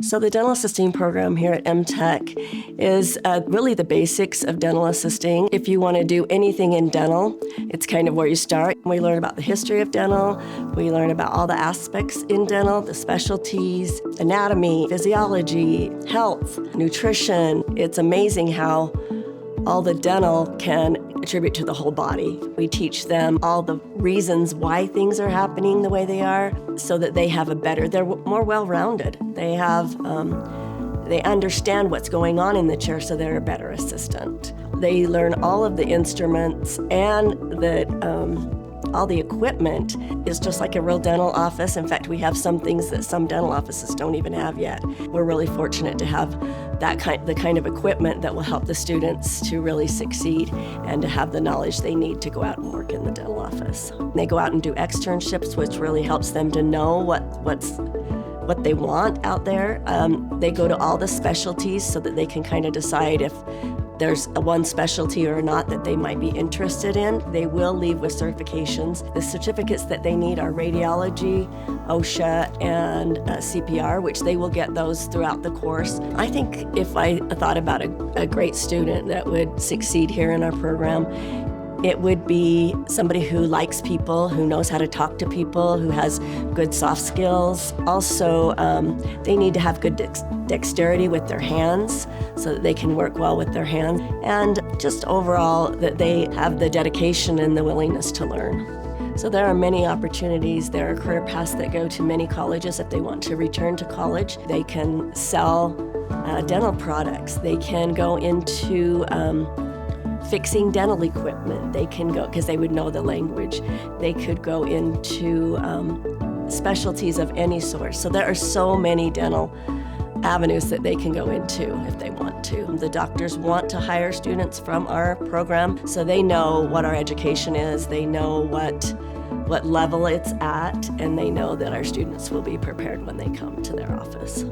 So the dental assisting program here at MTECH is really the basics of dental assisting. If you want to do anything in dental, it's kind of where you start. We learn about the history of dental. We learn about all the aspects in dental, the specialties, anatomy, physiology, health, nutrition. It's amazing how all the dental can attribute to the whole body. We teach them all the reasons why things are happening the way they are so that they're more well-rounded. They understand what's going on in the chair, so they're a better assistant. They learn all of the instruments, and all the equipment is just like a real dental office. In fact, we have some things that some dental offices don't even have yet. We're really fortunate to have the kind of equipment that will help the students to really succeed and to have the knowledge they need to go out and work in the dental office. They go out and do externships, which really helps them to know what they want out there. They go to all the specialties so that they can kind of decide if there's one specialty or not that they might be interested in. They will leave with certifications. The certificates that they need are radiology, OSHA, and CPR, which they will get those throughout the course. I think if I thought about a great student that would succeed here in our program, it would be somebody who likes people, who knows how to talk to people, who has good soft skills. Also, they need to have good dexterity with their hands so that they can work well with their hands. And just overall, that they have the dedication and the willingness to learn. So there are many opportunities. There are career paths that go to many colleges if they want to return to college. They can sell dental products. They can go into fixing dental equipment. They can go, because they would know the language. They could go into specialties of any sort. So there are so many dental avenues that they can go into if they want to. The doctors want to hire students from our program, so they know what our education is, they know what level it's at, and they know that our students will be prepared when they come to their office.